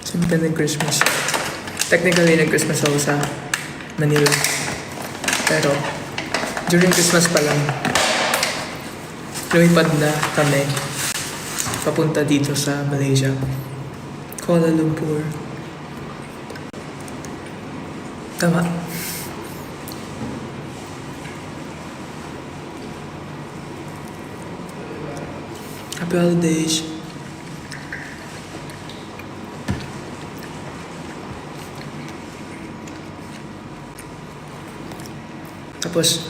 Saan ka nag-Christmas? Technically, nag-Christmas ako sa Manila. Pero, during Christmas pa lang, lumipad na kami papunta dito sa Malaysia. Kuala Lumpur. Tama. Happy holidays. Tapos,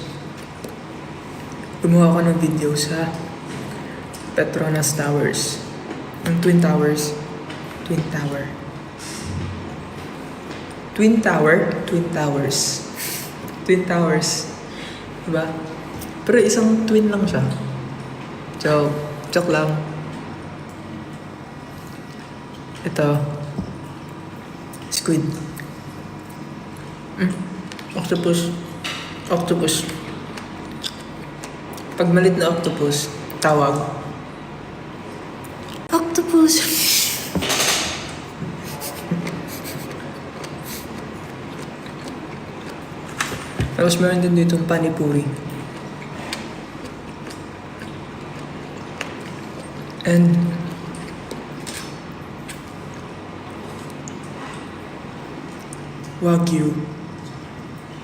gumawa ako ng video sa Petronas Towers. Yung Twin Towers. Twin Tower. Twin Tower? Twin Towers. Twin Towers. Diba? Pero isang twin lang siya. So, joke lang. Ito. Squid. Octopus. Octopus. Pag malit na octopus, tawag. Octopus. Tapos meron din ditong panipuri. And Wagyu,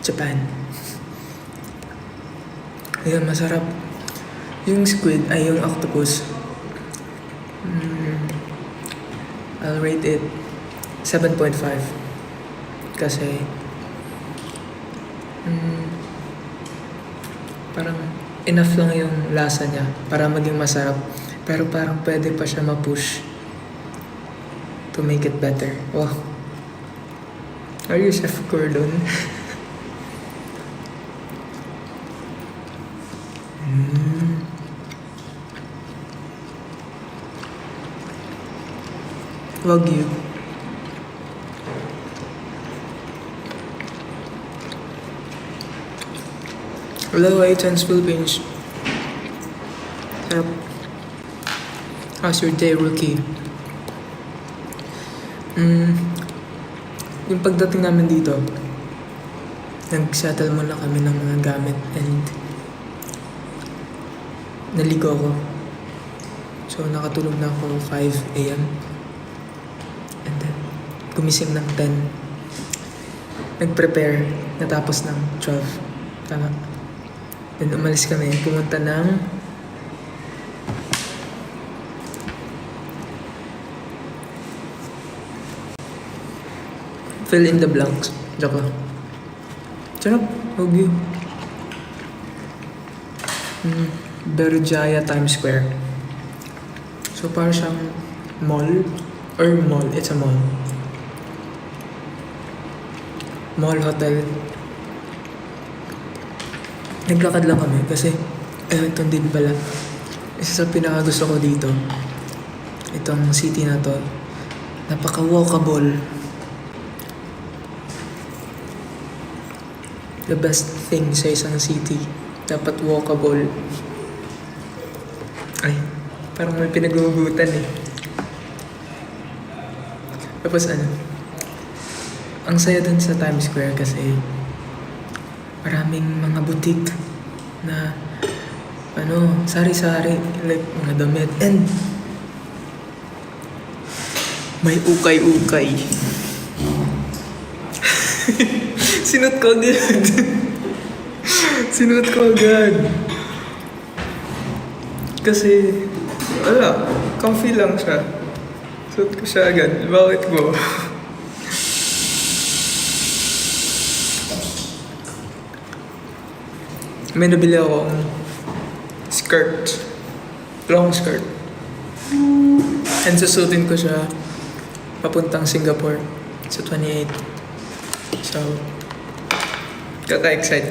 Japan. Ayan, masarap. Yung squid, ay yung octopus. I'll rate it 7.5. Kasi parang enough lang yung lasa niya para maging masarap. Pero parang pwede pa siya ma-push to make it better. Wow. Are you Chef Gordon? Wagyu. Hello, Aitons Philippines. Sarap. How's your day, rookie? Yung pagdating namin dito, nag-settle muna kami ng mga gamit and naligo ako. So, nakatulog na ako 5 a.m. And then, gumising ng 10. Nag-prepare, natapos ng 12. Tama. Then, umalis kami, pumunta ng fill in the blanks. Joke lang. Sarap. Wagyu. Berjaya Times Square. So, parang siyang mall. Or mall. It's a mall. Mall, hotel. Naglakad lang kami kasi ito din pala. Isa sa pinakagusto ko dito. Itong city na to. Napaka-walkable. The best thing sa isang city. Dapat walkable. Ay, parang may pinagugutan eh. Tapos ang saya dun sa Times Square kasi maraming mga boutique na sari-sari, like mga damit. And may ukay-ukay. Sinuot ko agad. Sinuot ko agad. Kasi, wala. Comfy lang siya. Suot ko siya agad. Bakit ko? May nabili akong skirt. Long skirt. And susutin ko siya papuntang Singapore sa 28. So, kaka-excite.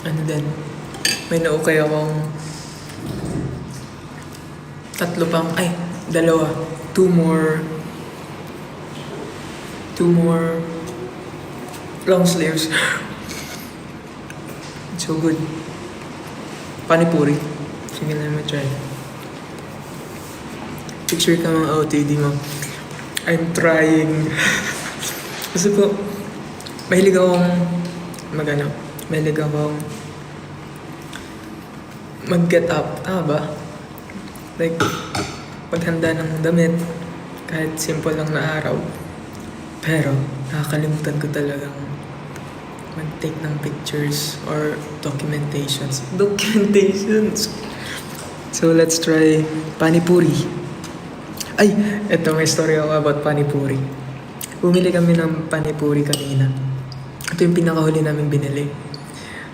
And then, may naukay akong 2 more long sleeves. So good. Panipuri. Sige na naman try. Picture ka mga OOTD mo. I'm trying. Kasi po, mahilig akong mahilig akong mag-get up. Ba? Like, paghanda ng damit, kahit simple lang na araw. Pero, nakakalimutan ko talagang mag-take ng pictures or documentations. So, let's try panipuri. Ay, eto may story ako about panipuri. Bumili kami ng panipuri kanina. Ito yung pinakahuli namin binili.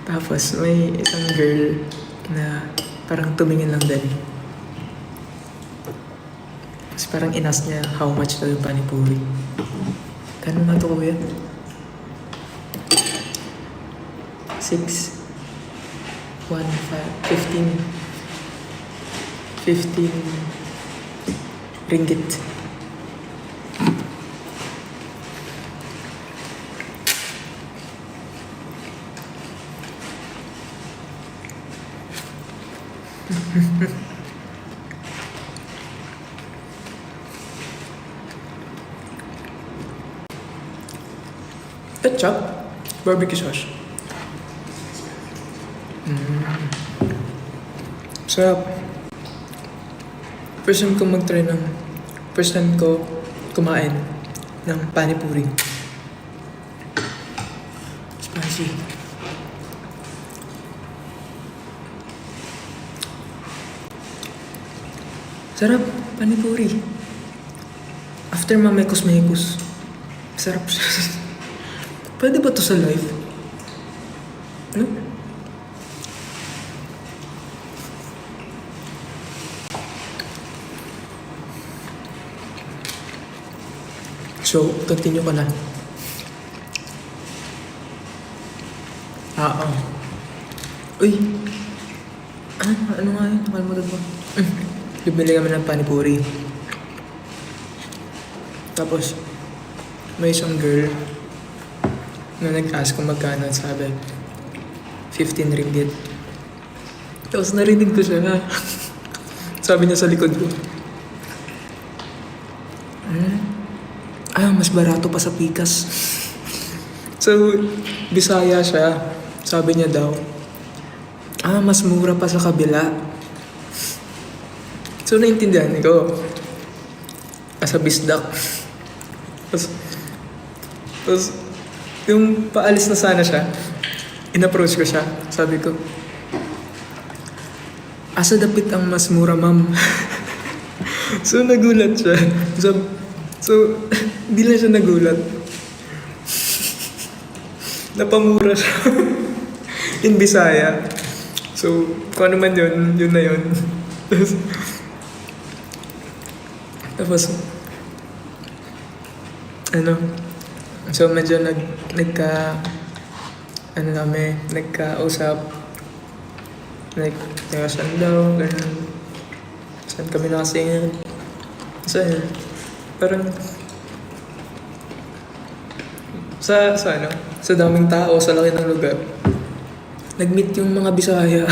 Tapos, may isang girl na parang tumingin lang din. Tapos parang inas niya how much daw yung panipuri. Kano na to kuya? 6, 1, 5, 15 ringgit. Ketchup, barbecue sauce. Sarap. First time ko kumain ng panipuri. Spicy. Sarap, panipuri. After mamekos-mekos. Sarap siya. Pwede ba to sa live? No? So, continue ko na. Uy! Ano nga yun? Nakalimutan ko. Bumili kami ng panipuri. Tapos, may isang girl na nag-ask kung magkano, sabi, 15 ringgit. Tapos narinig ko siya. Sabi niya sa likod ko, mas barato pa sa Pikas. So, Bisaya siya. Sabi niya daw, mas mura pa sa kabila. So, naintindihan ko. Sa bisdak. Tapos, yung paalis na sana siya, in-approach ko siya. Sabi ko, asa dapit ang mas mura, ma'am? So, nagulat siya. So, hindi lang siya nagulat. Napamura siya. In Bisaya. So, kung ano man yun na yun. Tapos, so medyo nagkausap. Like, saan daw, ganun. Saan kami nakasingin. So, yun. Parang, sa daming tao, sa laki ng lugar, nag-meet yung mga Bisaya.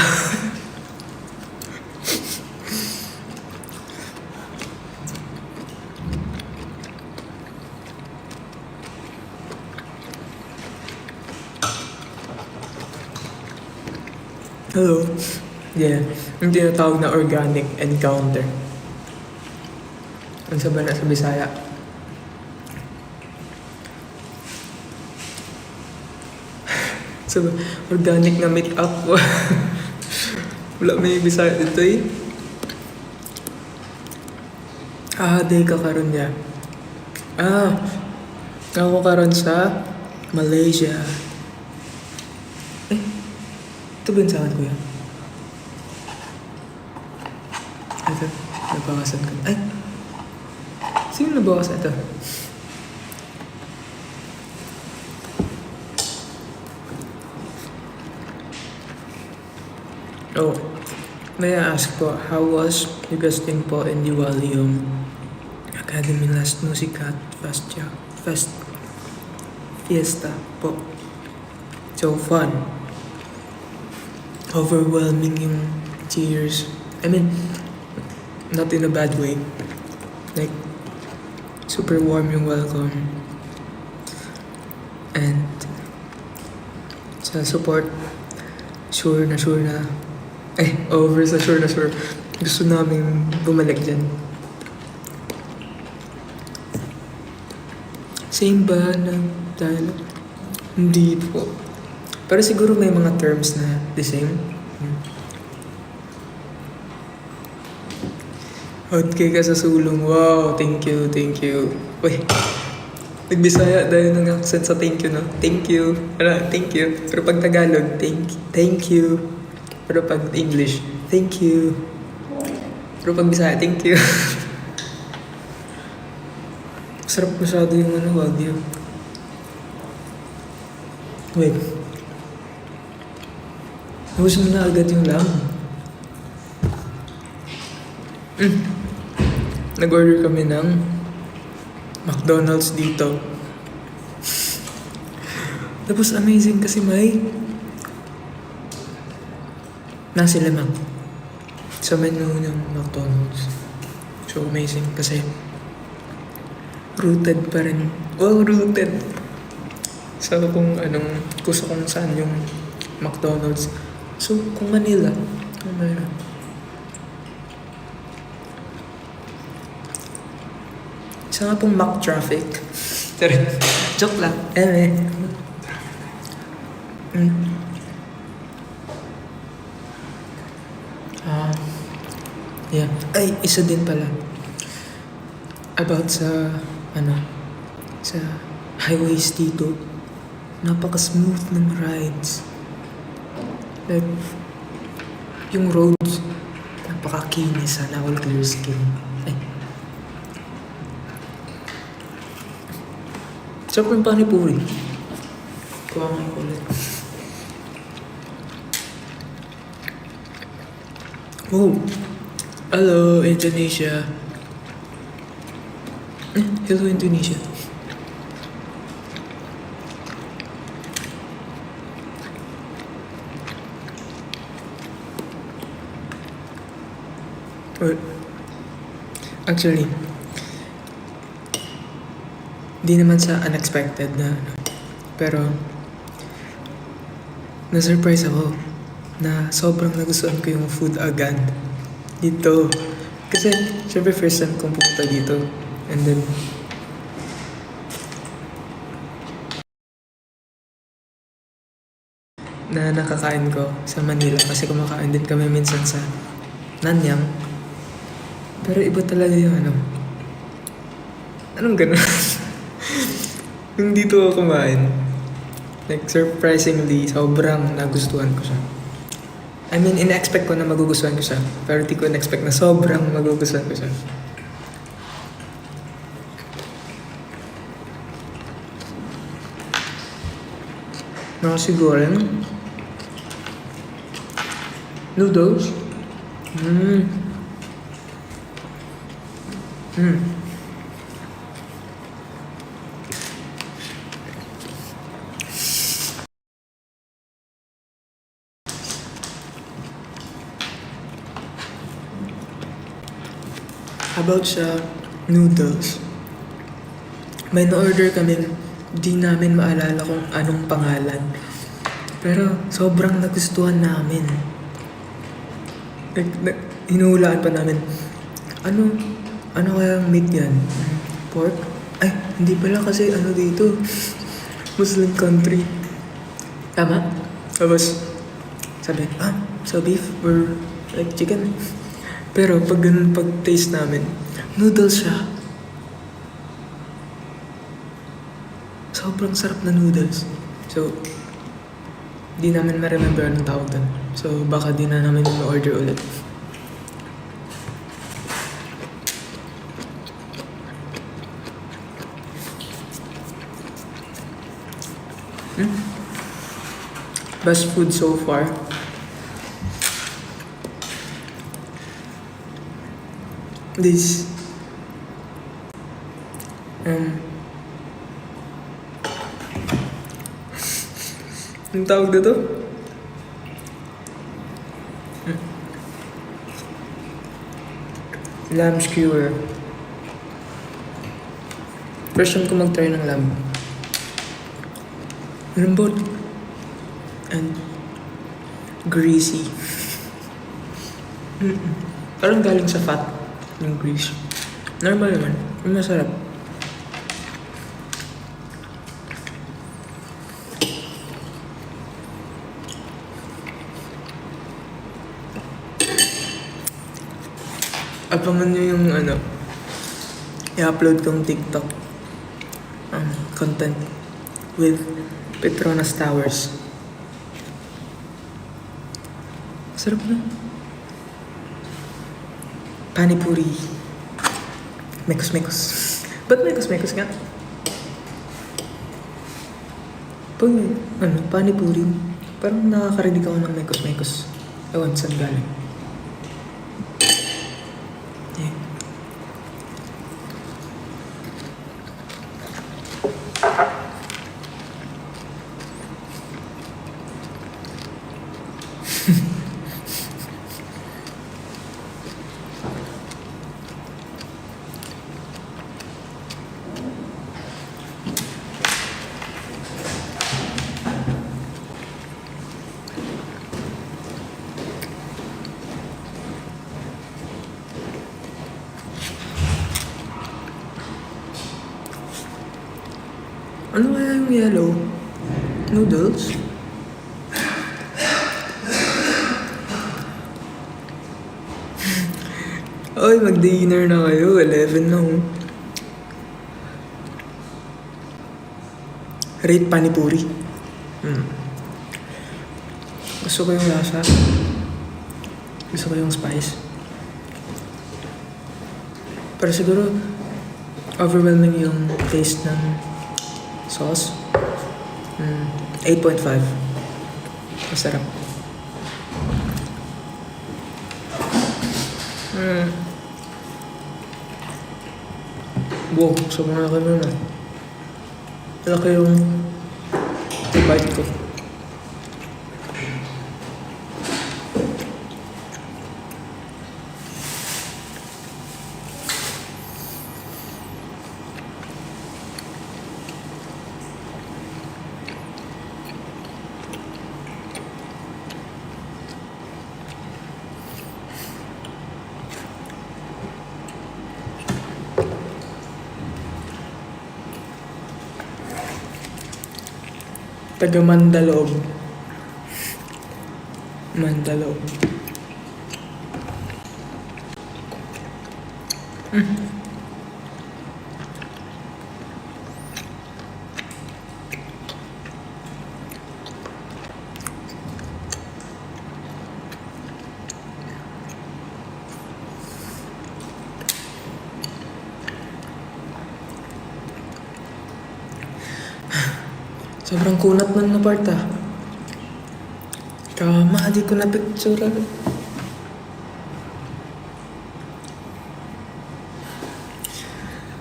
Hello. Yeah, yung tinatawag na organic encounter. Ang sabi na sa Bisaya. So, organic na meet up. Wala may Bisaya dito eh. Day ka karon niya. Ako karon sa Malaysia. Ito ba yun sa akin, kuya? Ito, nabawasan ko. Ay! Sino nabawasan ito? May I ask po, how was your guesting po in Diwali Academy last Musicat Fiesta po? So fun. Overwhelming yung tears. I mean, not in a bad way. Like, super warm yung welcome. And sa support, sure na, over sa sure na sure. Gusto namin bumalik dyan. Same ba ng dialogue? Hindi po. Pero siguro may mga terms na the same. Hotcake ka sa sulong. Wow, thank you, thank you. Uy, nagbisaya dahil ng accent sa thank you, no? Thank you. Thank you. Pero pag Tagalog, thank you. Pero pag English, thank you. Pero pag Bisaya, thank you. Sarap masyado yung Wagyu. Wait. Nabus mo na agad yung lamb. Nag-order kami ng McDonald's dito. Tapos amazing kasi may nasi lemang sa menu ng McDonald's. So amazing kasi rooted pa rin. Well, rooted. Sa kung saan yung McDonald's. So, kung Manila, kung meron. Isa nga pong Mac traffic. Joke lang. Yeah. Ay, isa din pala. About sa highways dito. Napaka-smooth ng rides. Like, yung roads, napaka-kinis. Sana all clear skin. Ay. Sarap yung panipuri. Kuha nga yung ulit. Oh! Hello, Indonesia. Hello, Indonesia. Actually, di naman sa unexpected na pero na-surprise ako na sobrang nagustuhan ko yung food agad dito. Kasi, syempre first time kong pumunta dito. And then, na nakakain ko sa Manila. Kasi kumakain din kami minsan sa Nanyang. Pero iba talaga yung anong ganun? Yung dito ako kumain. Like, surprisingly, sobrang nagustuhan ko siya. I mean, in-expect ko na magugustuhan ko siya. Pero di ko in-expect na sobrang magugustuhan ko siya. Siguro, noodles. About sa noodles, may na-order kami, di namin maalala kung anong pangalan. Pero sobrang nagustuhan namin. Hinuhulaan pa namin, ano kayang meat yan? Pork? Ay, hindi pala kasi dito, Muslim country. Tama? Tapos, sabi, so beef or like chicken? Pero pag ganun, pag taste namin, noodles siya. Sobrang sarap na noodles. So, di namin ma-remember anong tawag doon. So, baka di na namin ma-order ulit. Best food so far. This ang tawag dito? Lamb skewer. First time ko mag-try ng lamb. Lambot. And greasy. Parang galing sa fat yung grease. Normal naman. Masarap. Abangan nyo yung i-upload kong TikTok content with Petronas Towers. Sarap na. Panipuri. Mekos-mekos. Ba't mekos-mekos nga? Pag panipuri, parang nakakarinig ako ng mekos-mekos. Ewan, saan galing? Yeah. Ano kaya yung yellow? Noodles? Oy, mag-dinner na kayo. 11 na oh. Rate panipuri. Gusto ko yung lasa. Gusto ko yung spice. Pero siguro, overwhelming yung taste ng sauce. 8.5. Masarap. Wow, sobrang laki nun ah. Laki yung bite ko. Taga Mandalog. Mandalog. Sobrang kunat nun na part ah. Tama, di ko na picture.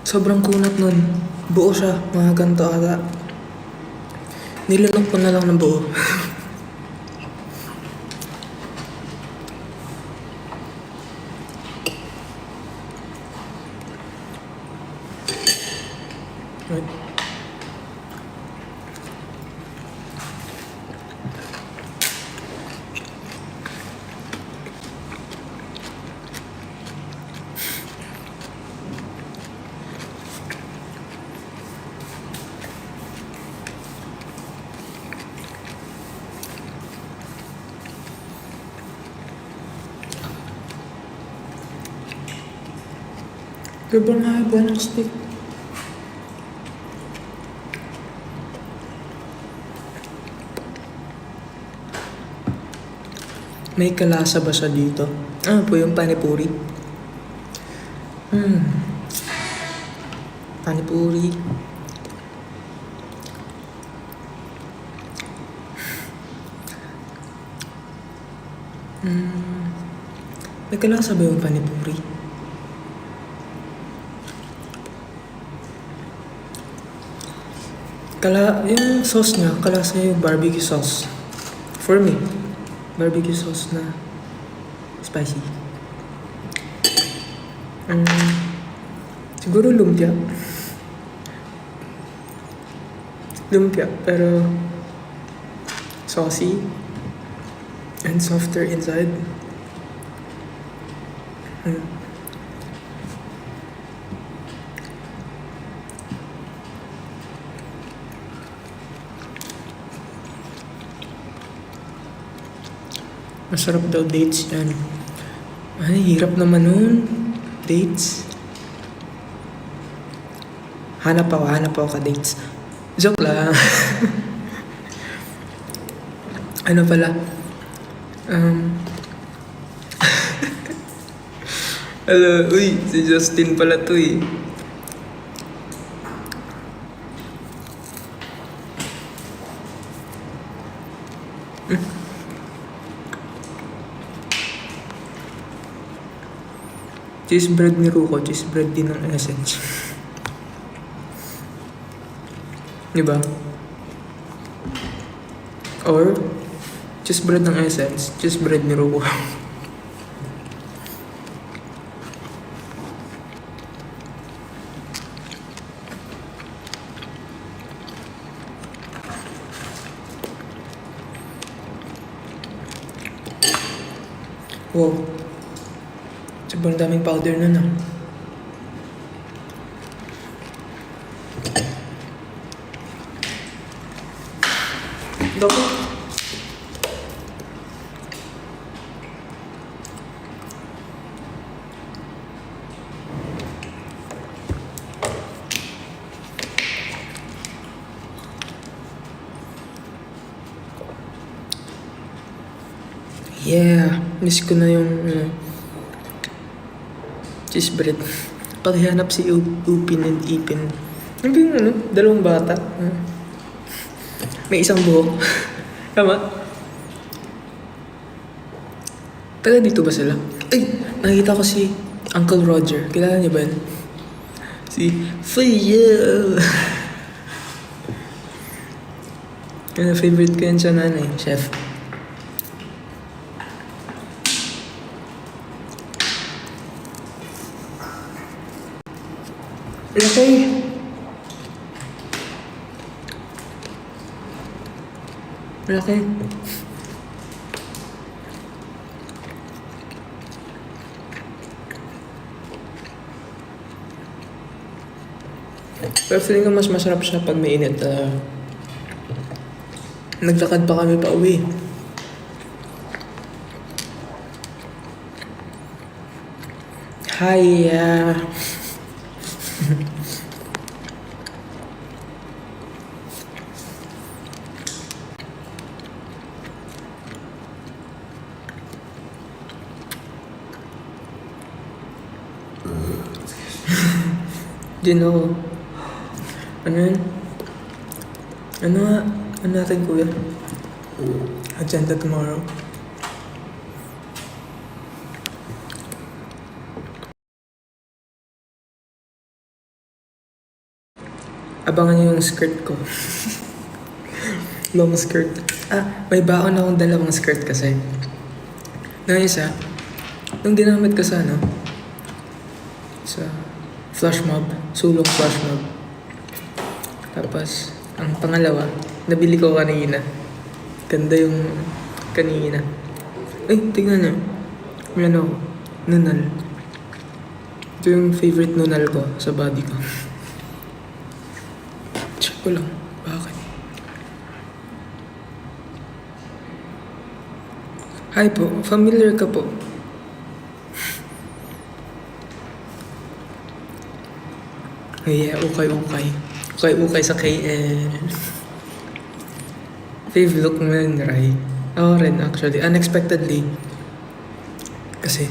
Sobrang kunat nun. Buo siya, mga ganito ata. Nilunok ko na lang ng buo. Wait. Sobrang haba ng stick. May kalasa ba siya dito? Ano po yung panipuri? Panipuri. May kalasa ba yung panipuri? Yung sauce niya, kalasa yung barbecue sauce. For me, barbecue sauce na spicy. Siguro lumpia. Lumpia, pero saucy and softer inside. Mm. Masarap daw dates yan. Ay, hirap naman nun. Dates. Hanap ako ka dates. Joke lang. Ano pala? Hello, uy, si Justin pala to eh. Cheese bread ni Ruko, cheese bread din ng Essence. Diba? Or, cheese bread ng Essence, cheese bread ni Ruko. Wow. Sobrang daming powder nun ah. Dako. Yeah, miss ko na yung cheese bread. Pakihanap si Upin and Ipin. Ano ba yung dalawang bata? May isang buhok. Tama? Taga dito ba sila? Ay! Nakita ko si Uncle Roger. Kilala niyo ba yun? Si Faye! Kaya favorite ko yan sa nanay, chef. Laki! Laki. Pero feeling ko mas masarap siya pag mainit. Naglakad pa kami pa uwi. Hi! Din ako. Ano yun? Ano nga? Ano natin kuya? Agenda tomorrow. Abangan niyo yung skirt ko. Long skirt. May baon akong dalawang skirt kasi. Nung isa, nung ginamit ko sa sa flash mob, sulong flash mob. Tapos, ang pangalawa, nabili ko kanina. Ganda yung kanina. Ay, tingnan niyo. May nunal. Ito yung favorite nunal ko sa body ko. Check ko lang. Bakit? Hi po. Familiar ka po. Ay, ukay-ukay. Ukay-ukay sa KL. Fave look mo yun, Rai. Ako rin, actually. Unexpectedly. Kasi,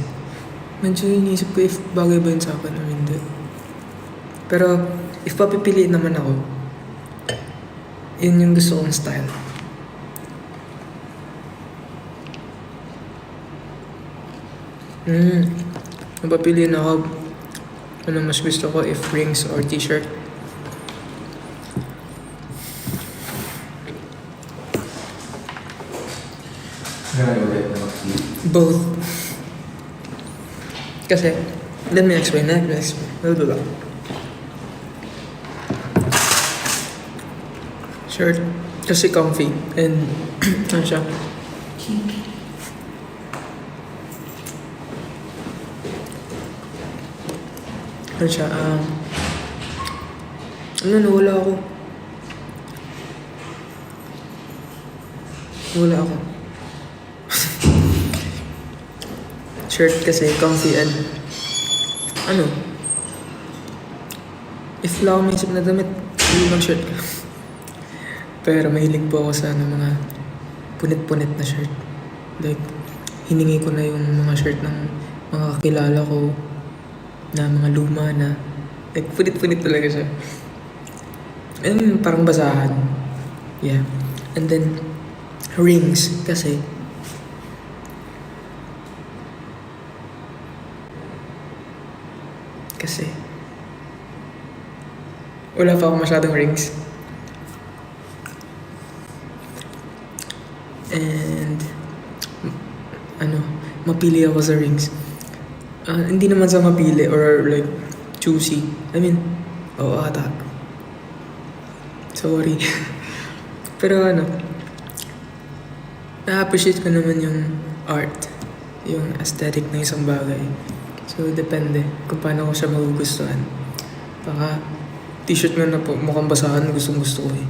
medyo iniisip ko if bagay ba yun sa akin o hindi. Pero, if papipiliin naman ako, yun yung gusto kong style. Napapiliin ako. Ano mas gusto ko, if rings or t-shirt. Both. Kasi, let me explain. Short. Kasi comfy. And, ano siya? Ano siya? Nawala ako. Wala ako. Shirt kasi, comfy and ano, if wala akong maisip na damit, hindi mag-shirt ka. Pero mahilig po ako sa mga punit-punit na shirt. Like, hiningi ko na yung mga shirt ng mga kakilala ko na mga luma na like, punit-punit talaga siya. And parang basahan. Yeah. And then, rings kasi wala pa ako masyadong rings. And mapili ako sa rings. Hindi naman sa mapili or like choosy. I mean, oo ata. Sorry. Pero na-appreciate ko naman yung art, yung aesthetic ng isang bagay. So, depende kung paano ko siya magugustuhan. Baka t-shirt nga na po, mukhang basahan, gustong-gusto ko eh.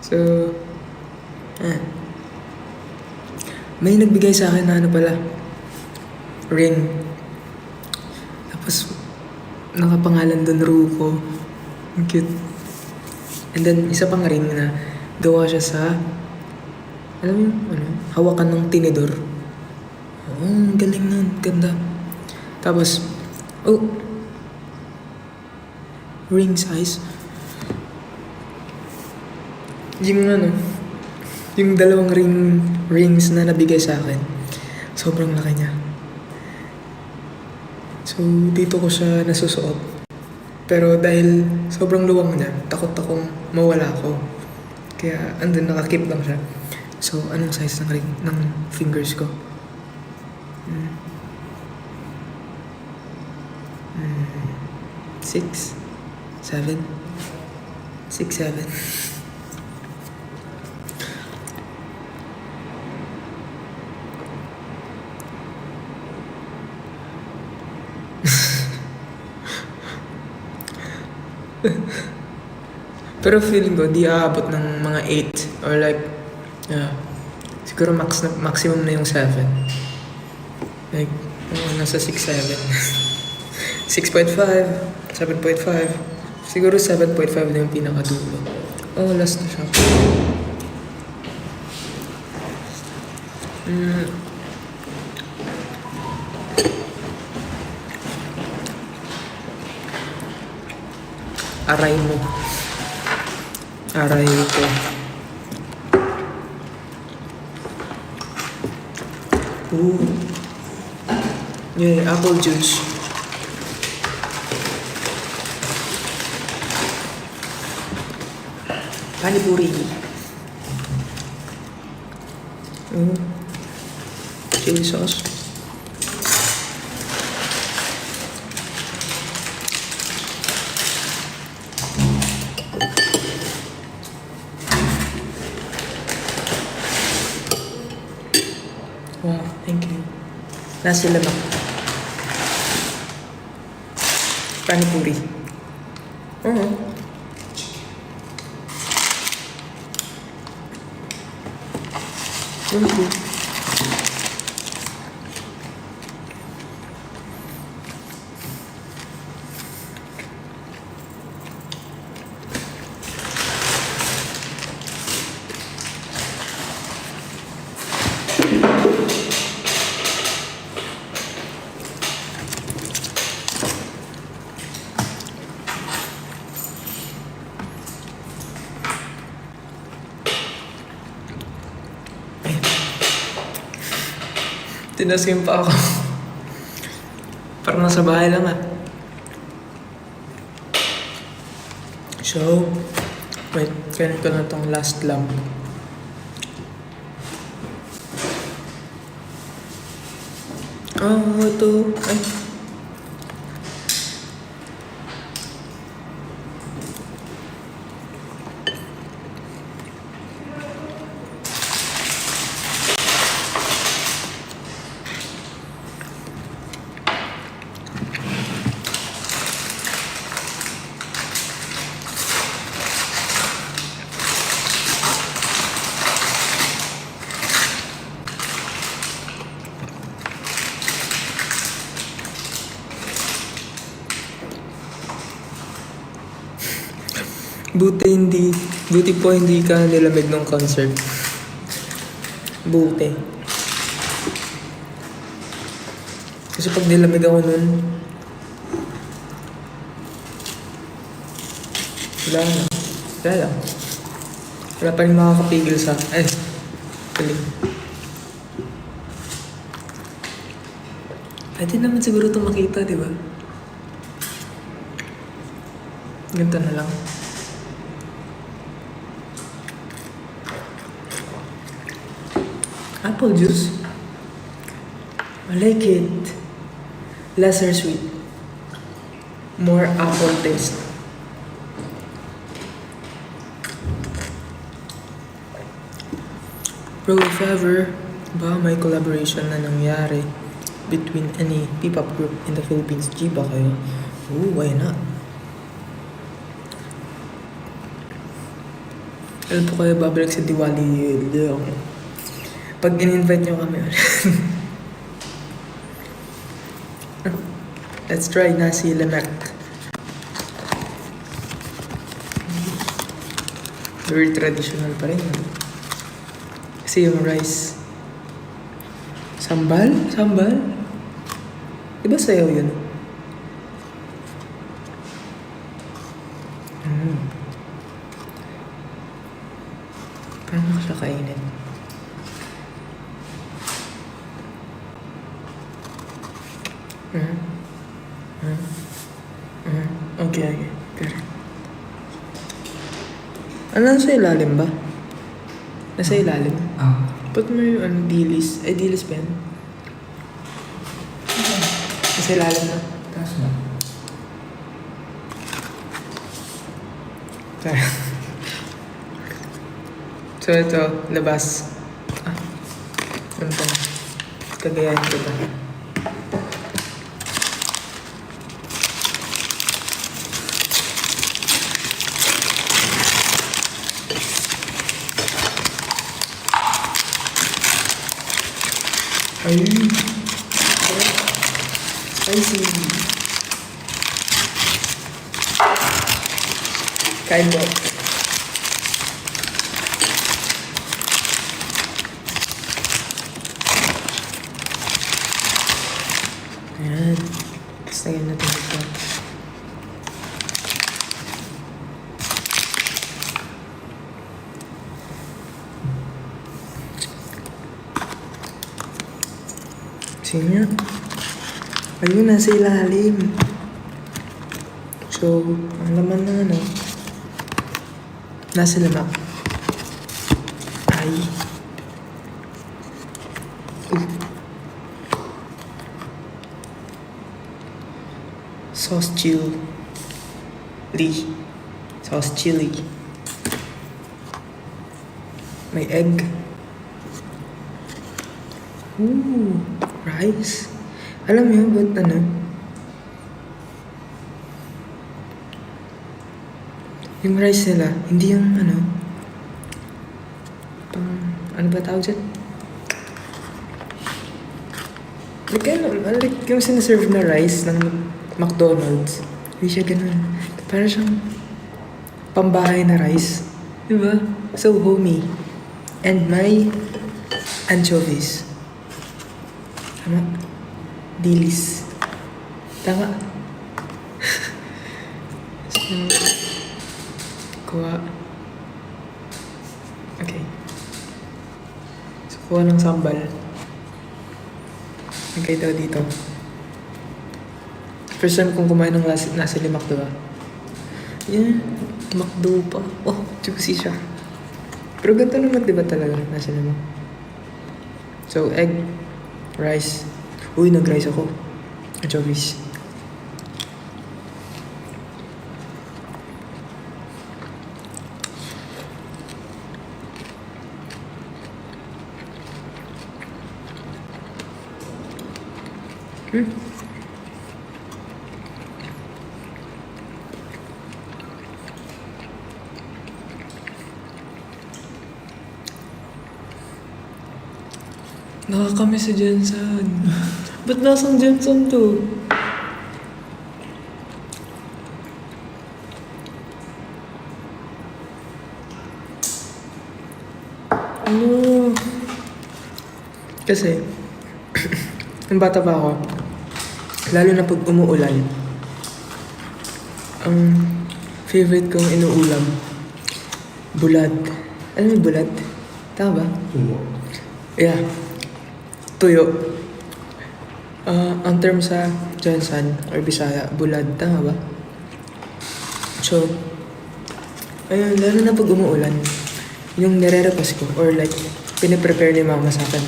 So, may nagbigay sa akin na pala, ring. Tapos, nakapangalan doon, Ruko. Ang cute. And then, isa pang ring na gawa siya sa, alam mo hawakan ng tinidor. Ang galing nun, ganda. Tapos, ring size. Yung dalawang rings na nabigay sa akin, sobrang laki niya. So, dito ko siya nasusuot. Pero dahil sobrang luwang niya, takot akong mawala ako. Kaya, andun, nakakip lang siya. So, anong size ng ring, ng fingers ko? 6, 7, 6, 7. Pero feeling ko, di aabot ng mga 8 or like, siguro maximum na yung 7. Like, nasa 6, 7. 6.5, 7.5. Siguro 7.5 na yung pinakadulo. Last na siya. Aray mo. Aray ko. Yeah, apple juice. Panipuri. Chili sauce. Wow, thank you. Nasi lemak. Panipuri. Thank you. Tinaskim pa ako. Parang nasa bahay lang So, wait, kainin ko na tong last lump. Ito. Ay. Buti po hindi ka nilamig ng concert. Buti. Kasi pag nilamig ako nun, wala na. Wala lang. Wala pa rin makakapigil sa... Ay, galing. Pwede naman siguro ito makita, di ba? Ganito na lang. Apple juice. I like it. Lesser sweet. More apple taste. Bro, if ever ba may collaboration na nangyari between any P-pop group in the Philippines, G ba kayo? Ooh, why not? Alam po kayo, babalik sa Diwali. Pag in-invite nyo kami. Let's try nasi lemak. Very traditional pa rin. Kasi yung rice. Sambal? Sambal? Diba sayaw yun? Paano siya kainin? Okay. Correct. Ano, nasa ilalim ba? Nasa ilalim? Ba't mo yung dilis? Ay, dilis pa yan? Nasa ilalim na? Taas na. So, ito, labas. Ano pa? Kagayan ko ba? Ay! Spicy! Kain mo. Ayan. Tapos lagyan natin ito. Sino? Ayun, nasa ilalim. So, ang laman ng ano, nasa lemak. Ay. Sauce chili. Sauce chili. May egg. Ooh, rice. Alam mo yun, ba't ano? Yung rice nila, hindi yung ano, ano ba tawag dyan? Like ano, like yung sinaserve na rice ng McDonald's. Hindi siya ganun. Parang siyang pambahay na rice. Diba? So homey. And my anchovies. Tama? Dilis. Tama? So, kuha. Okay. So, kuha ng sambal. Okay daw dito. First time kong kumain ng nasa limak, diba? Yeah, McDo pa. Oh, juicy siya. Pero ganito naman diba talaga nasa limak? So, egg, rice. Uy, nag-rice ako. Anchovies. Nakakamiss si Jensen. Ba't nasang Jensen to? Ano? Kasi, yung bata pa ako, lalo na pag umuulan, ang favorite kong inuulam, bulad. Alam mo yung bulad? Tama ba? Tuyo. Yeah. Tuyo. Ang term sa Jansan or Bisaya, bulad. Tama ba? So, ayun, lalo na pag umuulan, yung nire-request ko or like, piniprepare ni mama sa akin.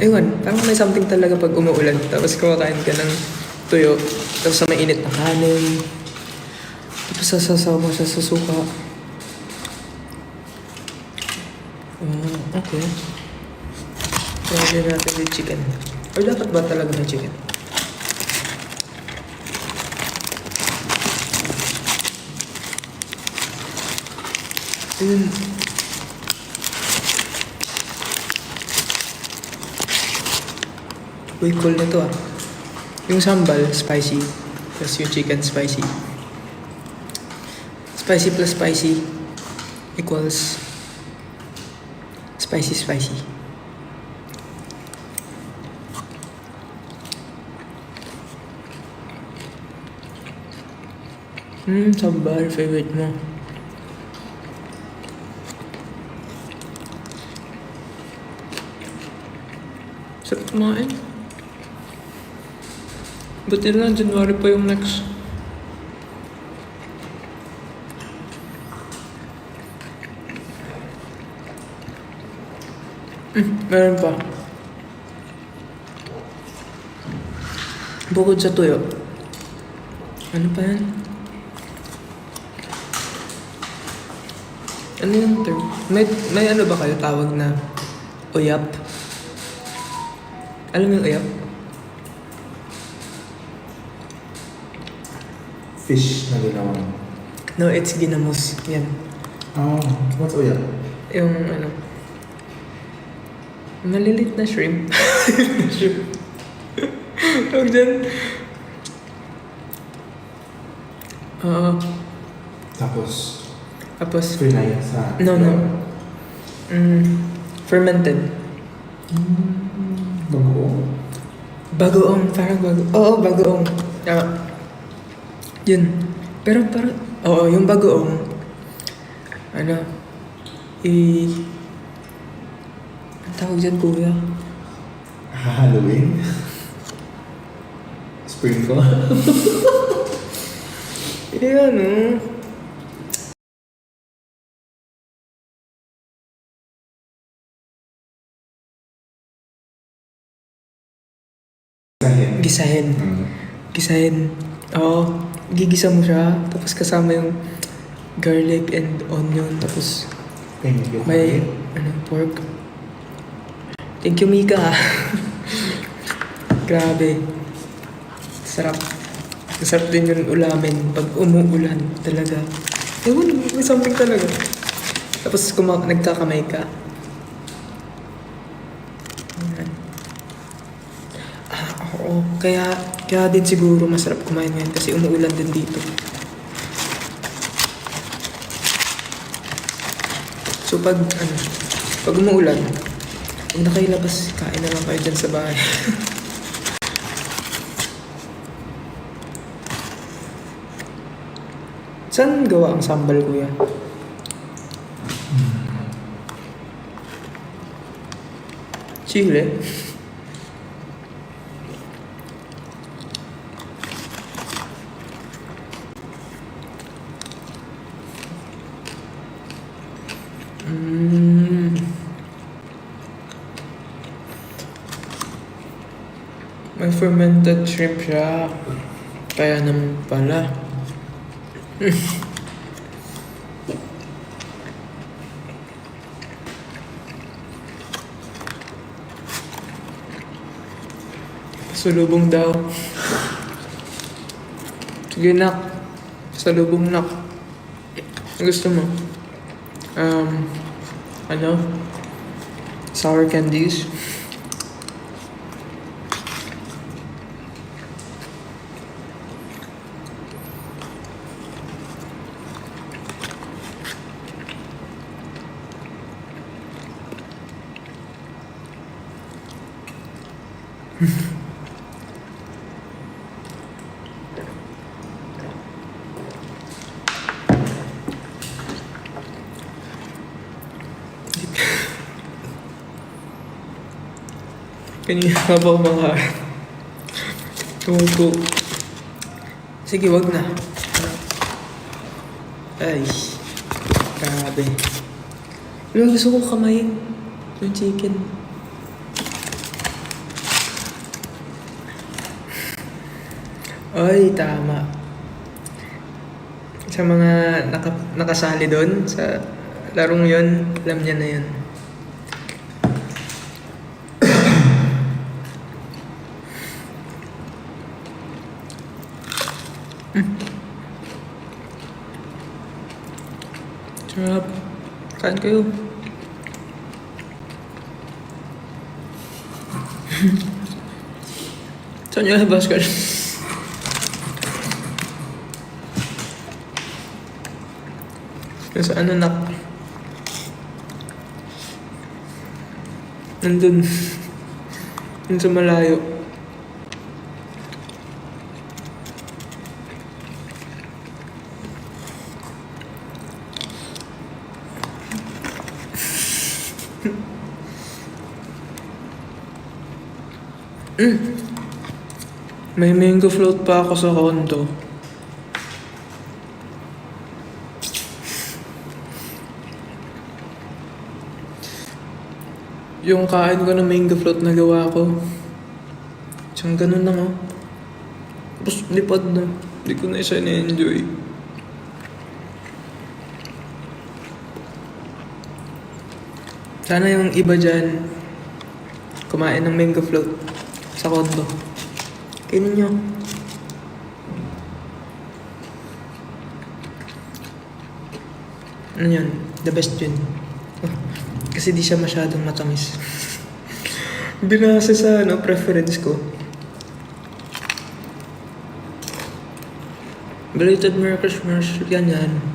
Ayun, parang may something talaga pag umuulan. Tapos kumakain ka ng tuyo. Tapos sa may init na kanin. Tapos sasasaw mo sa suka. Okay. Try natin with chicken. Or dapat ba talaga may chicken? Ayun. Uy, cool na to ah. Yung sambal, spicy. Plus yung chicken, spicy. Spicy plus spicy equals spicy, spicy. Sambal, favorite mo. Sarap kumain. Buti na, January pa yung next. Meron pa. Bukod sa tuyo. Ano pa yan? Ano yung term? May ano ba kayo tawag na uyap? Alam mo yung uyap? Fish na ginawa. No, it's ginamos. Yan. Oh, what's uya? Yung ano, malilit na shrimp. Shrimp. Tawag dyan. Oo. Tapos, Tapos, pinay sa... no. Fermented. Bago. Bagoong, parang bago. Oo, bagoong. Tama. Yun. Pero parang, oo, yung bagoong, ano, ang tawag dyan, kuya? Halloween? Sprinkle? Ano? Sahin. Gisahin. Mm. Gisahin. Oo. Gigisa mo siya. Tapos kasama yung garlic and onion. Tapos Thank you. may pork. Thank you, Mika. Grabe. Sarap. Masarap din yung ulamin pag umuulan talaga. Ewan, may something talaga. Tapos nagkakamay ka. Ayan. Oo. Kaya din siguro masarap kumain ngayon kasi umuulan din dito. So pag umuulan, huwag na kayo labas, kain na lang kayo dyan sa bahay. Saan gawa ang sambal, kuya? Chile? May fermented shrimp siya. Kaya naman pala. Salubong daw. Sige, nak. Salubong, nak. Gusto mo? Sour candies. Kanina ka ba kumakain? Tumupo. Sige, wag na. Ay. Grabe. Pero gusto ko kamayin yung chicken. Ay, tama. Sa mga nakasali doon sa larong yon, alam niya na yun. Sarap. Kain kayo. Saan nyo labas ka? Sa ano nak? Nandun. Dun sa malayo. May mango float pa ako sa condo. Yung kain ko ng mango float na gawa ko. Siyang ganun lang oh. Tapos lipad na. Hindi ko na isa na-enjoy. Sana yung iba dyan kumain ng mango float sa condo. Kainin nyo. Ano yun? The best yun. Kasi di siya masyadong matamis. Binase sa preference ko. Belated Merry Christmas. Yan.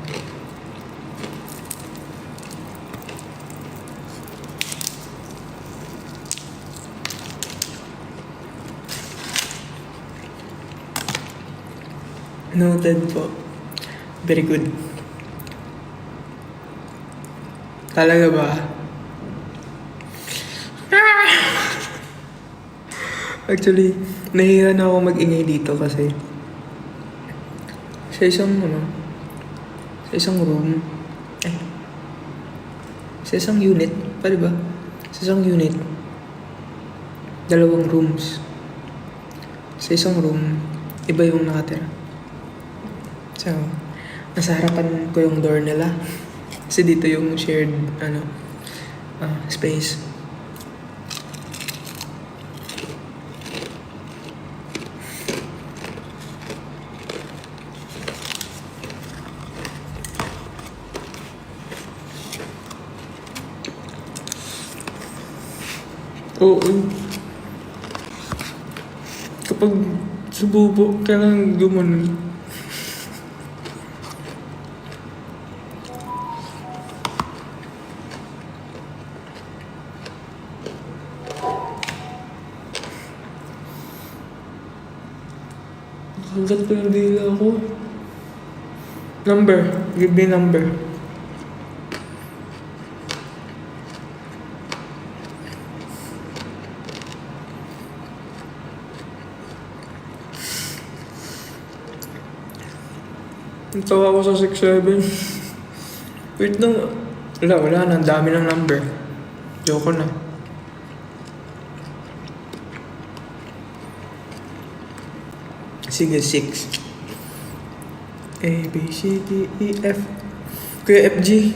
Noted po. Very good. Talaga ba? Actually, nahiya na ako mag-ingay dito kasi sa isang room, sa isang unit, pwede ba? Sa isang unit, 2 rooms. Sa isang room, iba yung nakatira. So, nasa harapan ko yung door nila. Kasi dito yung shared, space. Oo. Kapag sububo, kailangan gumanon. Hanggat ko yung dila ko. Number. Give me number. Natawa ko sa 6-7. Wait lang. Wala na. Ang dami ng number. Joke na. Sige, 6. A, B, C, D, E, F. Kuya FG.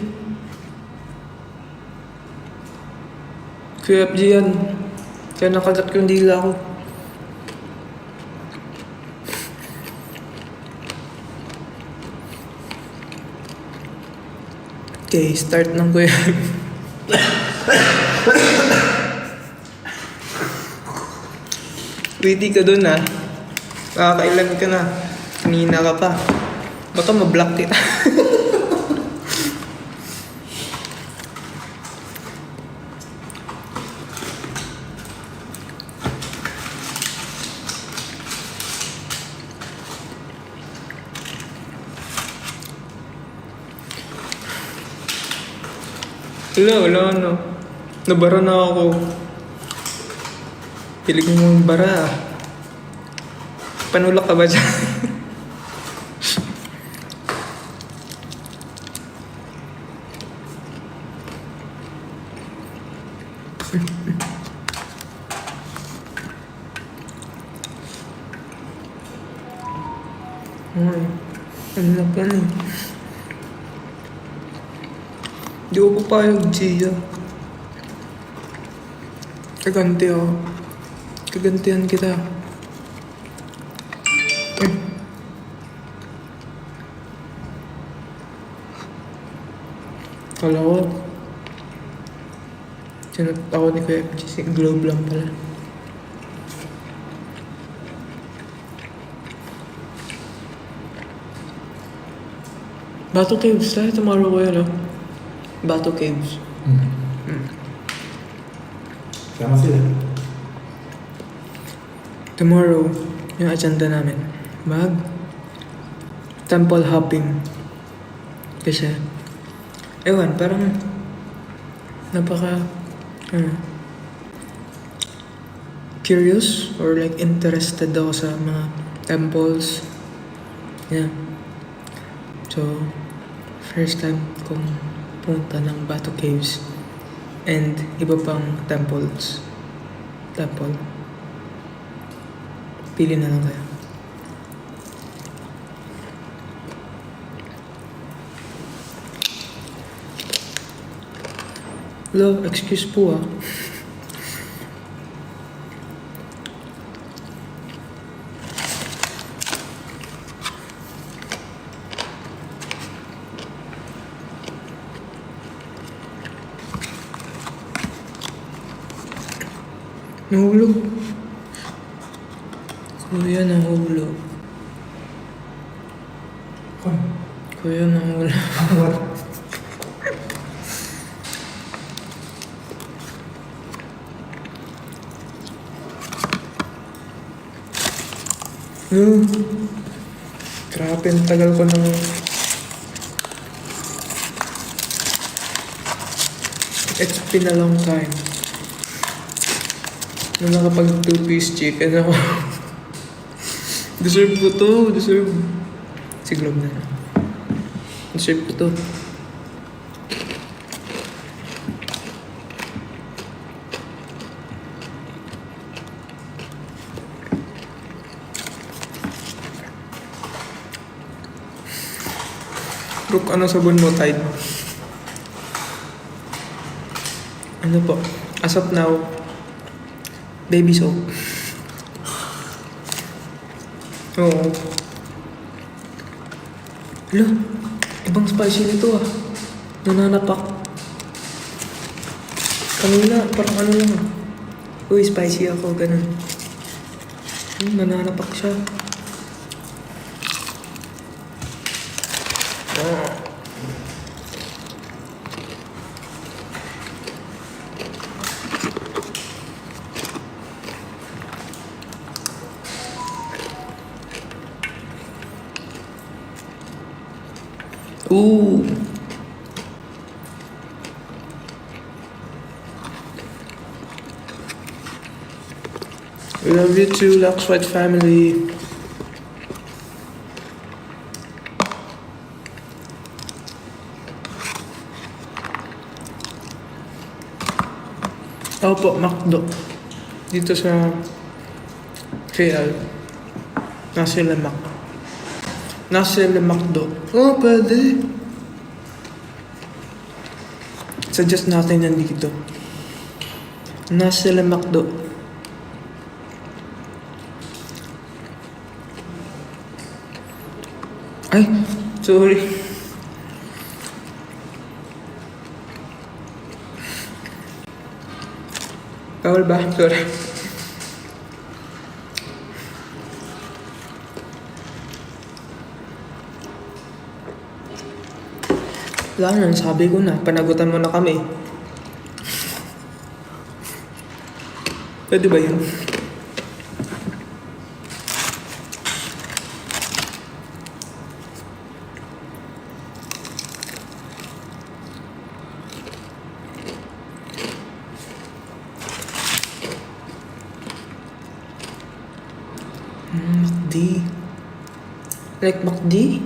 Kuya FG yan. Kaya nakagat ko yung dila ko. Okay, start ng kuya. Witty ka dun ah. Kakailan ka na. Kanina ka pa. Baka ma-block kita. Wala na. Nabara na ako. Pilig mong bara. Panulak ka ba dyan? Ay, ano na pa eh. Di ko papayag, Gia. Kaganti ako. Kagantihan kita. Ay. Kala ko. Sinot ako ni Kuya FG. Globe lang pala. Bato Caves tayo tomorrow, Kuya, no? Bato Caves. Sama sila. Tomorrow, yung agenda namin, temple hopping. Kasi, ewan, parang napaka curious or like interested ako sa mga temples. Yeah. So, first time kong punta ng Bato Caves and iba pang temples. Temple. Pili na lang kayo. Hello, excuse po ah. Nahulog. Kuya, nahulog. Kuya, nahulog. What? Grabe, ang tagal ko nang it's been a long time. Nung nakapag 2-piece chicken ako. Deserve ko to, deserve. Si Globe na. Deserve ko to. Brooke, ano sabon mo, Tide? Ano po? As of now, baby soap. Oo. Hala, ibang spicy nito ah. Nananapak. Kanina, parang ano lang ah. Uy, spicy ako, ganun. Nananapak siya. Ooh. We love you too, Lux White family. Opo, McDo. Dito sa KL. Nasa Lemak. Nasa McDo. Oh, pwede. Suggest natin yan dito. Nasa McDo. Ay, sorry. Bawal ba? Sorry. Wala na, sabi ko na, panagutan mo na kami. Pwede ba yun? Like MacD?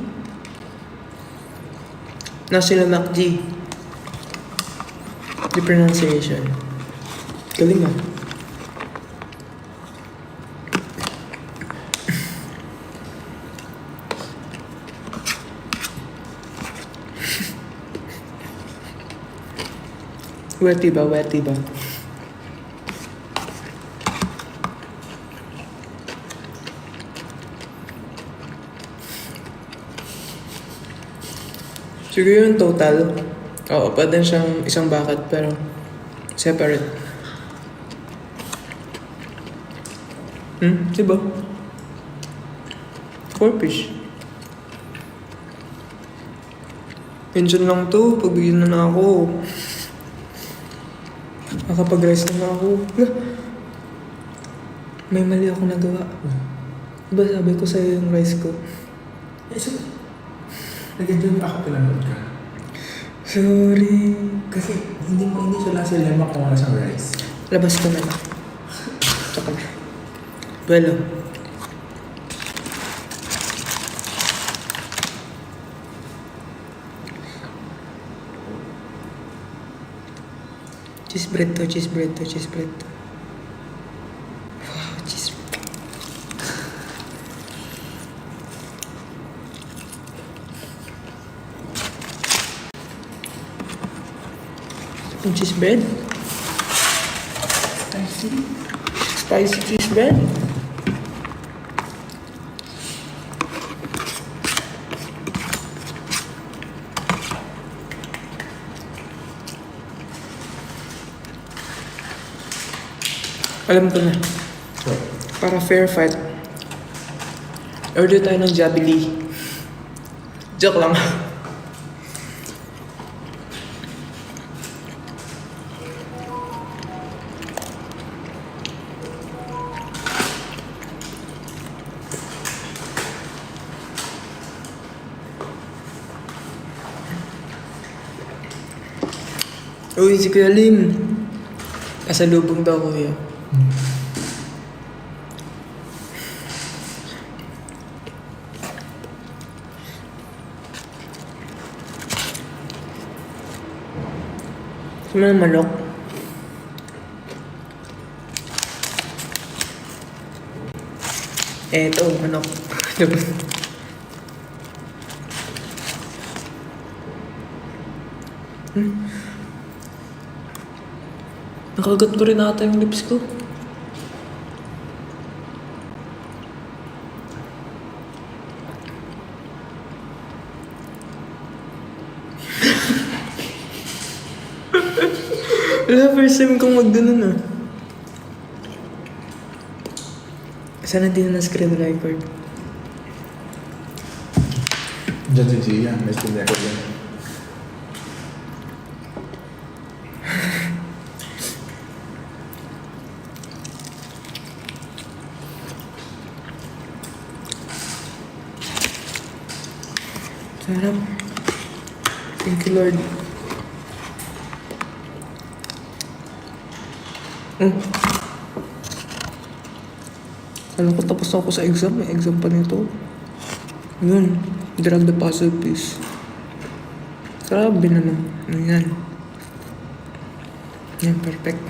National MacD. The pronunciation. Galing ah. Wetty ba? Wetty ba? Siguro yung total, oo, pwede siyang isang bucket pero separate. Diba? 4 fish. Pension lang to, pagbigyan na ako. Nakapag-rest na ako. May mali ako nagawa. Diba sabi ko sa'yo yung rice ko? Eh, so, nag-enjoy mo ako pinanood ka. Sorry. Kasi hindi siya lasa lema kung wala siyang rice. Labas ko na lang. Tsaka na. Well, cheese bread to, cheese bread to, cheese bread to. Wow, cheese bread. Yung cheese bread? Spicy. Spicy cheese bread? Alam ko na. So, Para fair fight. Order tayo ng Jollibee. Joke lang. Uy, si Kuya Lim. Pasalubong daw kuya. Ano yung manok? Ito, manok. Nakagat ko rin ata yung lips ko. Wala, first time kong magdanon ah. Sana din na screen record. dyan si Gia, may screen record yan. Sarap. Thank you, Lord. Alam ko tapos ako sa exam. May exam pa nito. Yun. Drag the puzzle, please. Grabe naman. Yan. Yan, perfect.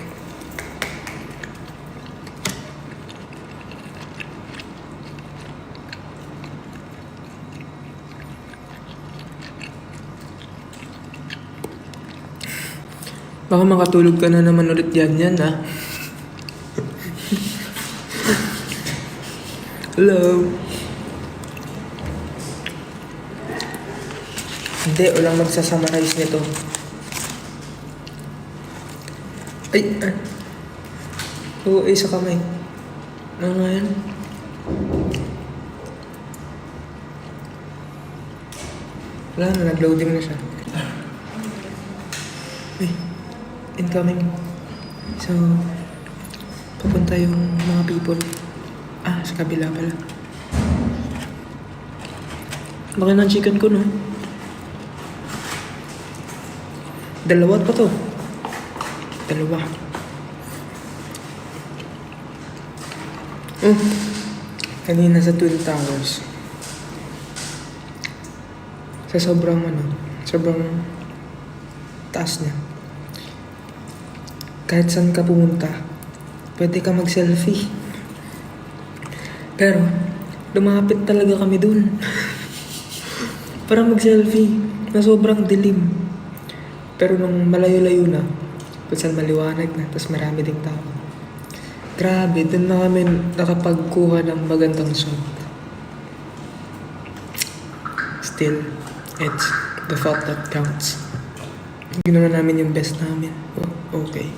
Baka makatulog ka na naman ulit yan, ha? Hello? Hindi, walang magsasummarize nito. Ay, oo, ay sa kamay. Ano nga yan? Wala na, nag-loading na siya. Ay, incoming. So, papunta yung mga people. Sa kabila pala. Laki ng chicken ko, no? Dalawa pa to. Dalawa. Kanina sa Twin Towers. Sa sobrang taas niya. Kahit saan ka pumunta, pwede ka mag-selfie. Pero, lumapit talaga kami dun. Para mag-selfie na sobrang dilim. Pero nung malayo-layo na, kung saan maliwanag na, tapos marami ding tao. Grabe, dun na kami nakapagkuha ng magandang shot. Still, it's the thought that counts. Ginawa namin yung best namin. Oh, okay.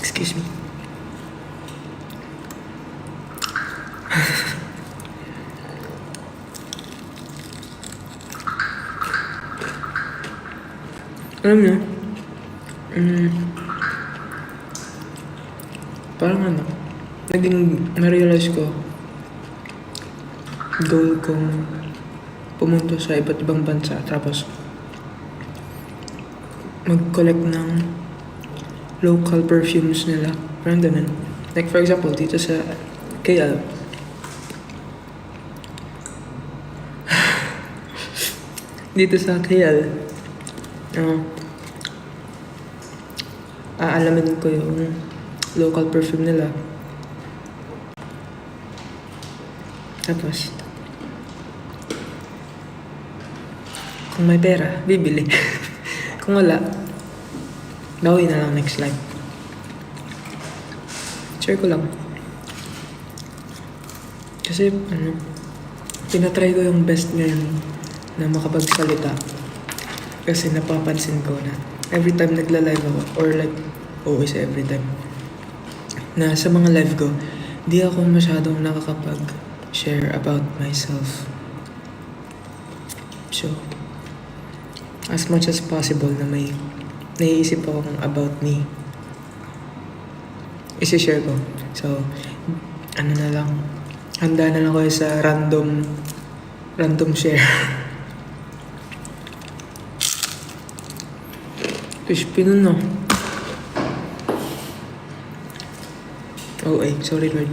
Excuse me. Alam niyo, parang na-realize ko, goal kong pumunta sa iba't ibang bansa, tapos mag-collect ng local perfumes nila. Parang ganun. Like for example, dito sa KL, aalamin ko yung local perfume nila. Tapos, kung may pera, bibili. Kung wala, bawi na lang next life. Share ko lang. Kasi, tinatry ko yung best ngayon na makapagsalita. Kasi napapansin ko na every time nagla-live ako, or like, always every time, na sa mga live ko, di ako masyadong nakakapag-share about myself. So, as much as possible na may naiisip akong about me, isi-share ko. So, na lang, handa na lang ko sa random share. Fish pinon no. Oh, sorry Lord.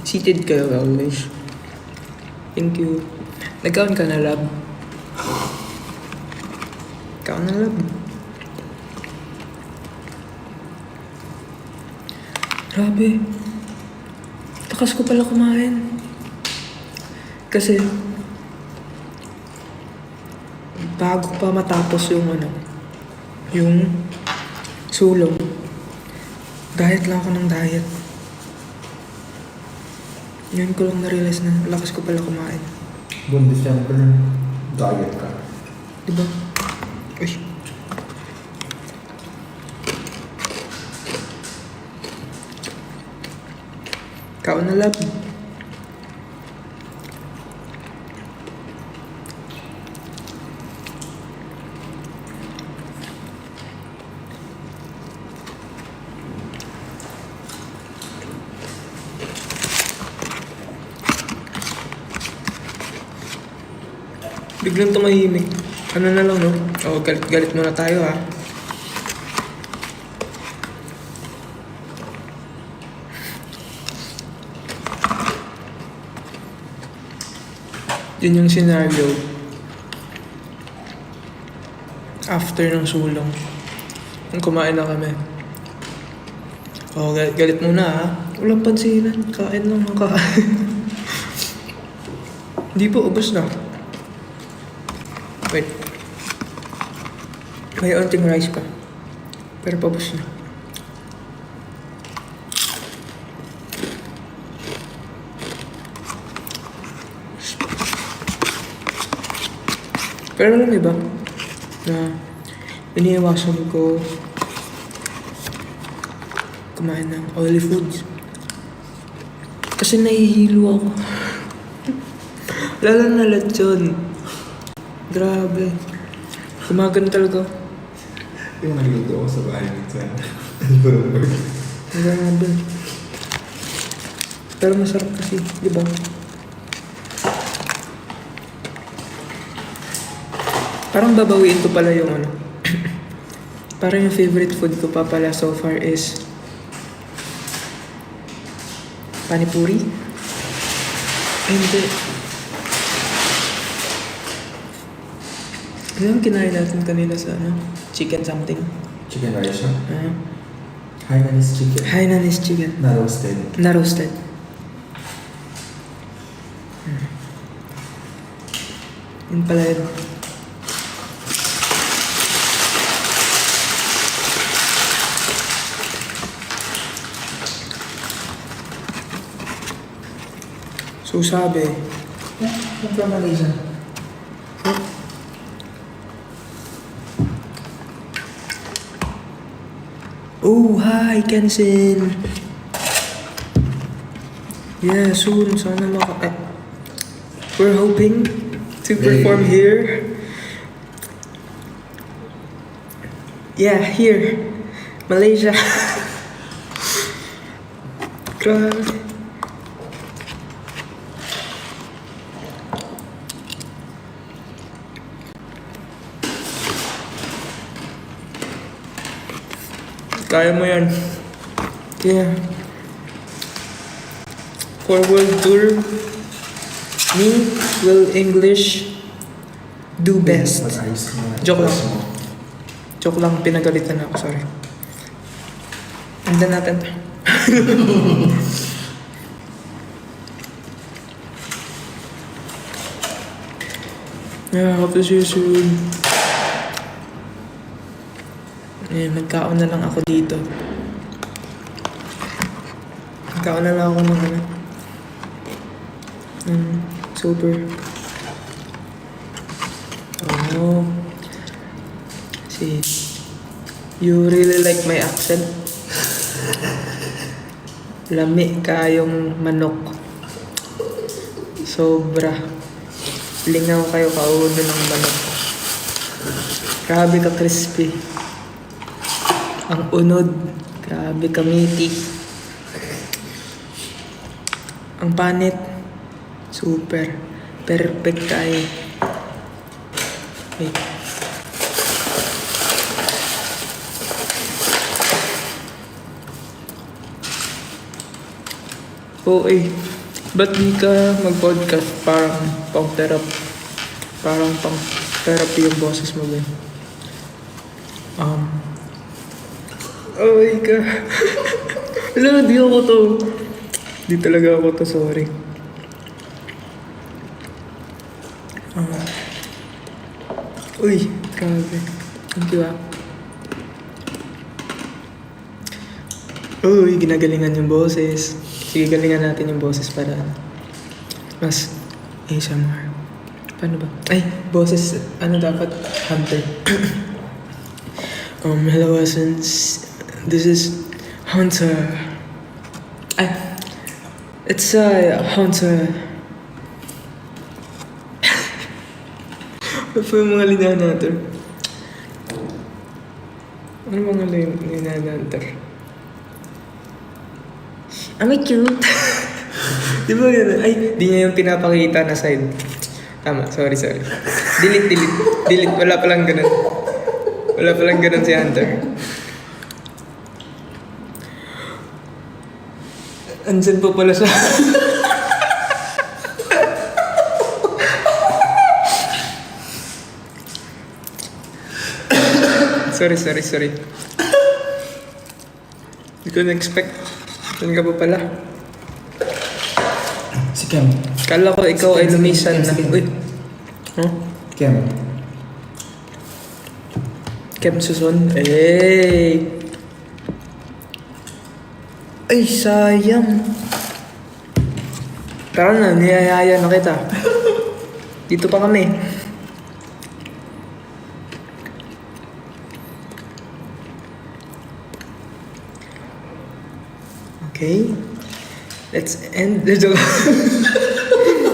Seated kayo always. Thank you. Nagkaon ka na, love? Kaon na, love. Grabe. Takas ko pala kumain. Kasi, bago pa matapos yung sulong, diet lang ako ng diet. Yun ko lang na-realize na lakas ko pala kumain. Buong December, diet ka. Diba? Uy. Kaon na, love. Biglang tumahimik. Ano na lang, no? Galit muna tayo, ha? Yun yung scenario after ng sulong. Nung kumain na kami. Galit muna, ha? Walang pansinan. Kain lang ng kain. Hindi po, ubos na. Wait. May onting rice pa. Pero paubos na. Pero alam mo ba, na iniiwasan ko kumain ng oily foods. Kasi nahihilo ako. Lalo na lechon. Grabe. Kumagan talaga. Yung nagluto ako sa bahay minsan. Grabe. Pero masarap kasi, di ba? Parang babawiin ko pala yung Parang yung favorite food ko pa pala so far is panipuri. Hindi. Ano yung kinain natin kanina sa ano? Chicken something. Chicken rice siya. Ah, Hainanese chicken. Hainanese chicken. Na roasted. Na roasted. Yun pala yun. So sabi, I'm from Malaysia. oh hi Kensin! Yeah, soon. Sana we're hoping to perform here. Yeah, here. Malaysia. Grabe. Kaya mo yan. Yeah. For world tour, me will English do best. What ice mo? Joke lang. Joke lang, pinagalitan ako, sorry. Andan natin to. Yeah, hope to see you soon. Nagkaon na lang ako dito. Nagkaon na lang ako ng ano. Super. Oh. See. You really like my accent? Lami kayong manok. Sobra. Lingaw kayo kauno ng manok. Grabe ka crispy. Ang unod. Grabe ka meaty. Ang panit. Super. Perfect tayo. Wait. Oo ba't di ka mag-podcast parang pang-therapy yung boses mo ba? Ka. Wala, di ako to. Di talaga ako to, sorry. Grabe. Thank you ginagalingan yung boses. Sige, galingan natin yung boses para mas ASMR. Paano ba? Boses, dapat? Hunter. Hello, Essence. This is Hunter. It's Hunter. Ano po yung mga linya natin? Ano mga linya natin? Am I cute? Di ba yun? Di niya yung pinapakita na side. Tama, sorry. Delete. Wala palang ganun si Hunter. Andyan pa pala siya. Sorry. Hindi ko na-expect. Saan ka pa pala? Si Kem. Kala ko ikaw ay lumisan na. Uy. Kem. Kem Suson. Ay, sayang. Tara na, niyayaya na kita. Dito pa kami. Okay. Let's end the joke.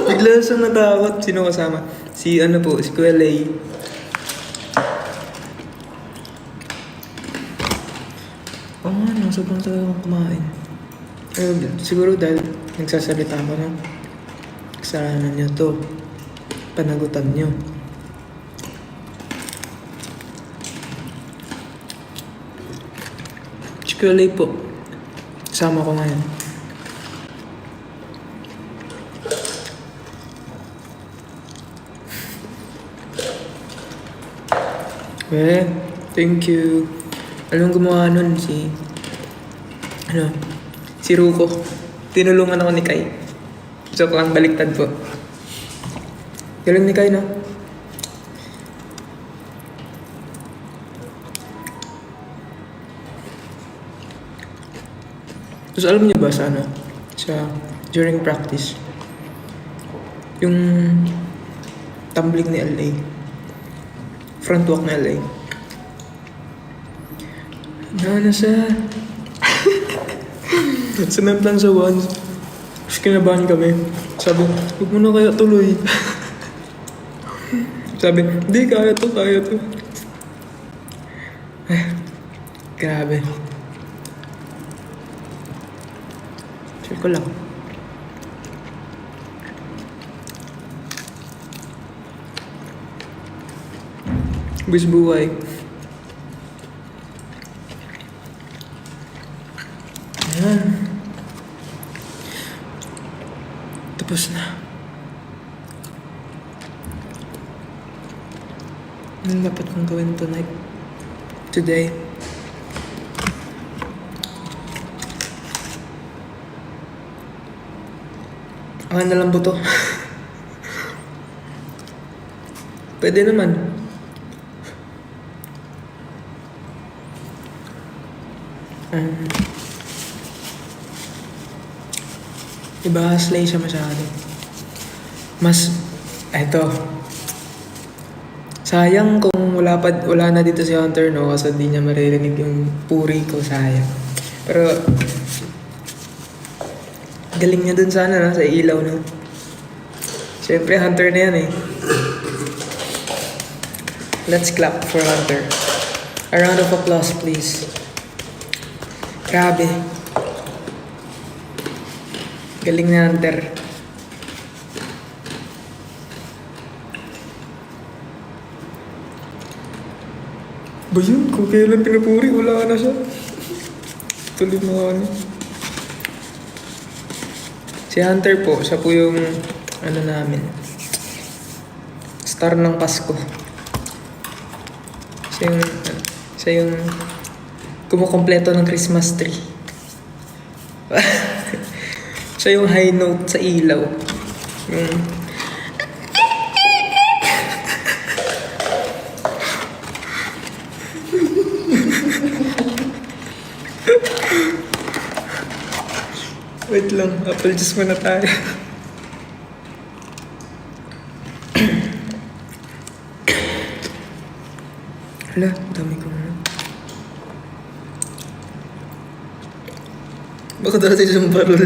Bigla siya natakot. Sino kasama? Si Kuya Lay. Sobrang tagal akong kumain. Siguro dahil nagsasalita ako na kasalanan niyo to. Panagutan niyo. HQLA po. Kasama ko ngayon. Thank you. Anong gumawa nun? Si Ruko. Tinulungan ako ni Kai. Joke lang, baliktad po. Galing ni Kai, no? Tapos alam niyo ba sa during practice, yung tumbling ni LA, front walk ni LA, siya. Sinamplan sa once. Tapos kinabahan kami. Sabi, huwag mo na kaya tuloy. Sabi, hindi, kaya to. Grabe. Share ko lang. Bis buhay. Ayan. Tapos na. Anong dapat kong gawin tonight? Today? Na lang po to. Pwede naman. Iba slay siya masyado. Eto. Sayang kung wala na dito si Hunter, no? Kasi di niya maririnig yung puri ko, sayang. Pero galing niya dun sana, no? Sa ilaw, no? Siyempre, Hunter na yan, eh. Let's clap for Hunter. A round of applause, please. Grabe. Galing na Hunter. Ba yun? Kung kailan pinupuri, wala na siya. Tuloy mo ano. Si Hunter po, siya po yung namin. Star ng Pasko. Siya yung kumukompleto ng Christmas tree. Siya yung high note sa ilaw. Wait lang, apple juice muna tayo. Hala, dami ko na. Baka dati siyang parol.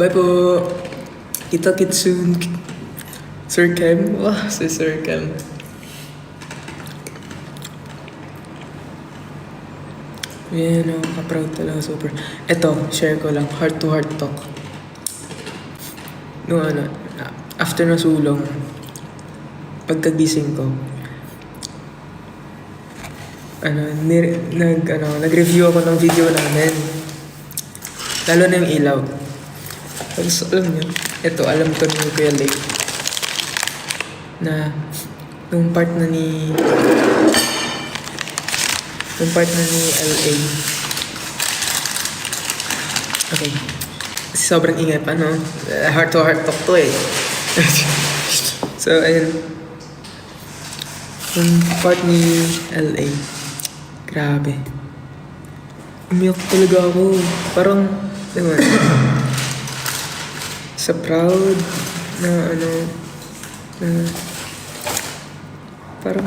Bye po. Kita-kits soon. Sir Kem. Wah, si Sir Kem. Yan, ka-proud talaga, super. Eto, share ko lang, heart to heart talk. After nasulong, pagkagising ko, nag-review ako ng video namin. Lalo na yung ilaw. Tapos, alam nyo, alam ko ni Kuya Lake, na yung part na ni LA. Okay. Kasi sobrang ingay pa, no? Heart to heart talk to, eh. So, ayun. Yung part ni LA. Grabe. Umiyak talaga ako. Parang, diba? Sa proud na parang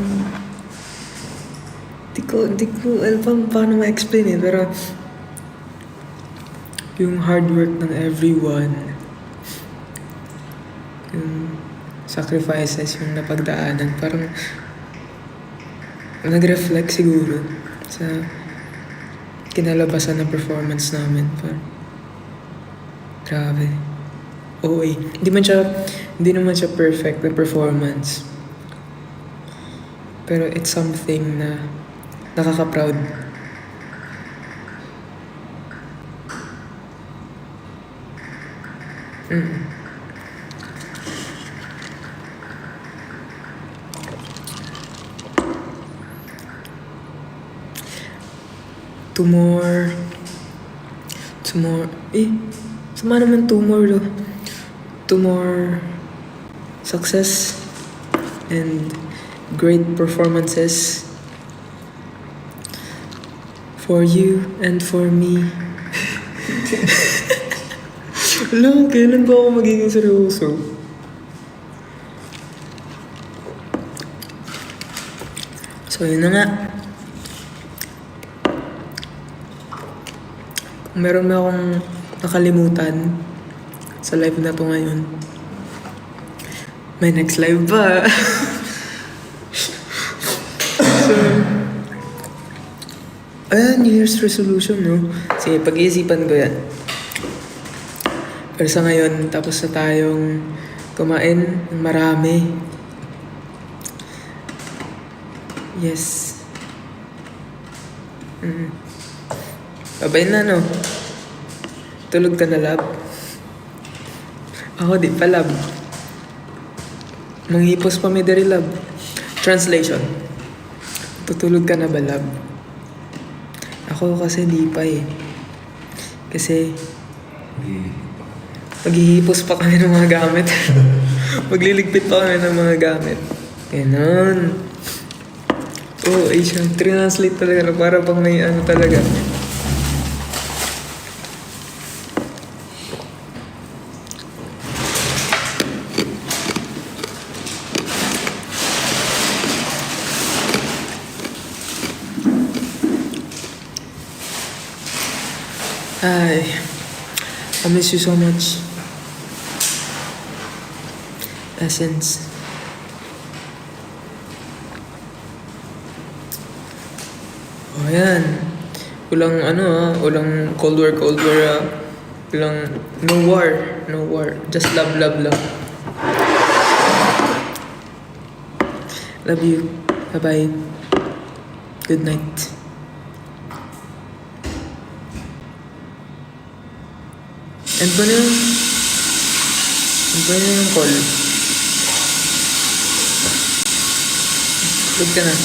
Hindi ko alam paano ma-explain, pero yung hard work ng everyone, yung sacrifices, yung napagdaanan, parang nag-reflect siguro sa kinalabasan ng performance namin. Parang grabe. Hindi naman siya perfect na performance. Pero it's something na nakaka-proud. Mm. Two more. Sama naman two more do. Two more success and great performances for you and for me. Alam, kailan ba ako magiging seryoso? So, yun na nga. Kung meron na akong nakalimutan sa live na to ngayon, may next live pa. So, ayan, New Year's resolution, no? Sige, pag-iisipan ko yan. Pero sa ngayon, tapos na tayong kumain ng marami. Yes. Babay na, no? Tulog ka na, lab? Ako, di pa, lab. Manghipos pa may dari, lab. Translation. Tutulog ka na ba, lab? Ako kasi di pa eh. Kasi maghihipos pa kami ng mga gamit. Magliligpit pa kami ng mga gamit. Ganon. Oh, Asian. Translate talaga. Para pang may ano talaga. Ay, I miss you so much. Essence. Oh, yan. Walang walang Cold War, walang no war. Just love. Love you. Bye-bye. Good night. End ba na yung call? Tulog ka na.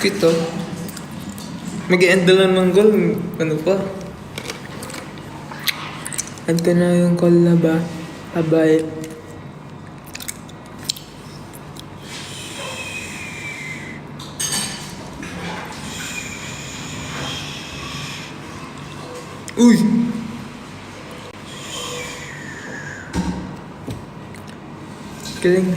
Cute to. Mag-end na lang ng call. Ano pa? End ka na yung call na ba? Bye. Uy! Galing.